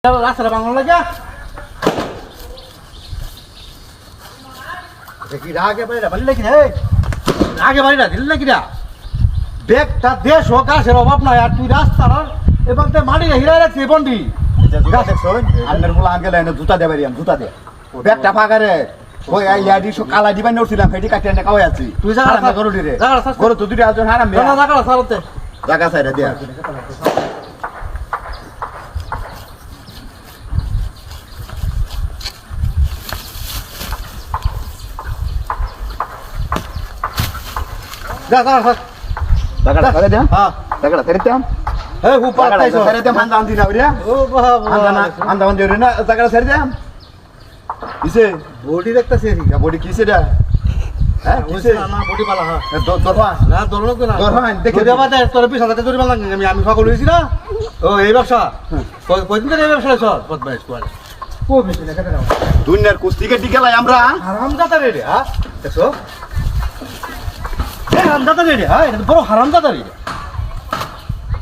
রাস্তাটা বাংলা লাগা দেখি আগে বাড়িটা বাড়ি লাগি রে আগে বাড়িটা দিল নাকি না ব্যাগটা দেশ হোক গাছের অভাব নাই আর তুই রাস্তার এবং মাটি হিরা রাখছি বন্ডি আন্নার বলা আগে লাইনে জুতা দে বাড়িয়াম জুতা দে ব্যাগটা ফাঁকা রে ওই ইয়াডি কালা দিবাই নছিলাম ফেটি কাটি এনে খাওয়াই আছি তুই জায়গা গরু রে গরু তো দুটো আজন হারাম জায়গা সারতে জায়গা সাইডে দিয়া যা যা জায়গাটা সাইডে দিয়া হ্যাঁ জায়গাটা সাইডে দিয়া এই উপর তাইছো সাইডে দিয়া মান্দা আনতি না বড়িয়া ও বাবা আন্দা আনতি রে না জায়গাটা সাইডে দিয়া কিসে বডি দেখতাছি ইয়া বডি কিসে দা হ্যাঁ কিসে না বডি পালা হ্যাঁ দরফা না দরনো তো না দরফান দেখে দেবা দে তোর পিছন হাতে দড়ি মারলাম আমি ফাগল হইছি না ও এই ব্যবসা কয়দিন ধরে এই ব্যবসা চল বদমাইশ করে ও বেশি না কেটে দাও দুনিয়ার কুস্তিকে টিকে লাই আমরা হারামজাদা রে হ্যাঁ দেখছো এই হারামজাদা রে হ্যাঁ এটা বড় হারামজাদা রে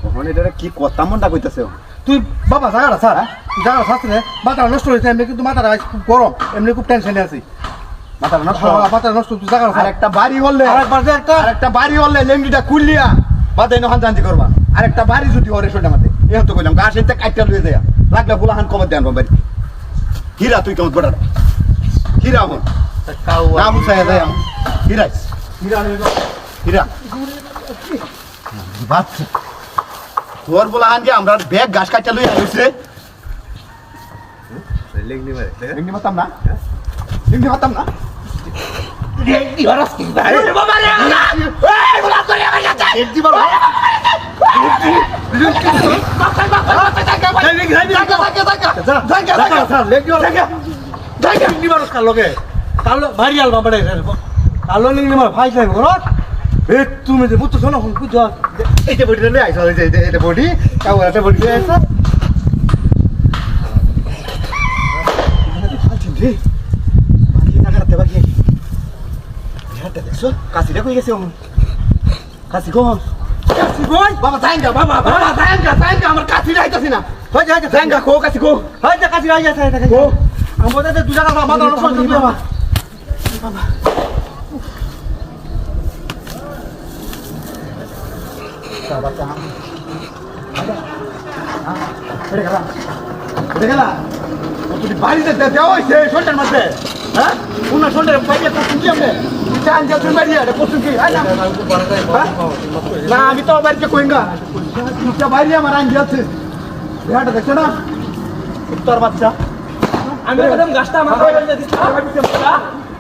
ওখানে এটা কি কথা মনটা কইতাছে তুই বাবা জায়গাটা স্যার জায়গাটা সাথে মাথা নষ্ট হয়েছে এমনি কিন্তু মাথাটা খুব গরম এমনি খুব টেনশনে আছি মাথা নষ্ট মাথা নষ্ট তুই জায়গাটা আর একটা বাড়ি হলে আরেকবার যে একটা আরেকটা বাড়ি হলে লেঙ্গিটা খুললিয়া বাদে নহান জানতি করবা আরেকটা বাড়ি যদি ওরে সোটা মাতে এখন তো কইলাম গাছ এতে কাইটা লয়ে যায় লাগলে ফুলাহান কমত দেন বাড়ি হীরা তুই কেমন বড় হীরা হন নাম উঠায় যায় হীরা হীরা বাচ্চা তোর বলা আনকে আমরা ব্যাগ গাছ কাটা লই আইছে লেংনি মারে লেঙ্গি মাতাম না লেঙ্গি মাতাম না লেংনি হরাস কি ভাই বাবা রে এই বলা করে আমার কাছে লেংনি বল তুমি যে বুঝছো না বুঝছো এইটা বডি রে আইসা এটা বডি কাউ একটা বডি আইসা কাশিটা কই গেছে কাশি কোন কাশি কই বাবা জাঙ্গা বাবা বাবা জাঙ্গা আমার কাশি যাইতাছি না হই যা জাঙ্গা কো কাশি কো হই যা কাশি আই যাচ্ছে এটা কো আমাদের দুই জায়গা মাথা নষ্ট করে দিবা বাবা বাচ্চা দেখলা তুই বাড়িতে দেওয়া হয়েছে শোল্ডার মধ্যে হ্যাঁ উনার শোল্ডার পাইলে কষ্ট কি আমরা চান যা তুমি বাড়ি এটা কষ্ট কি না আমি তো বাড়িতে কইঙ্গা তুই বাইরে আমার আইন দিয়েছে বিহাটা দেখছো না তোর বাচ্চা আমি একদম গাছটা আমার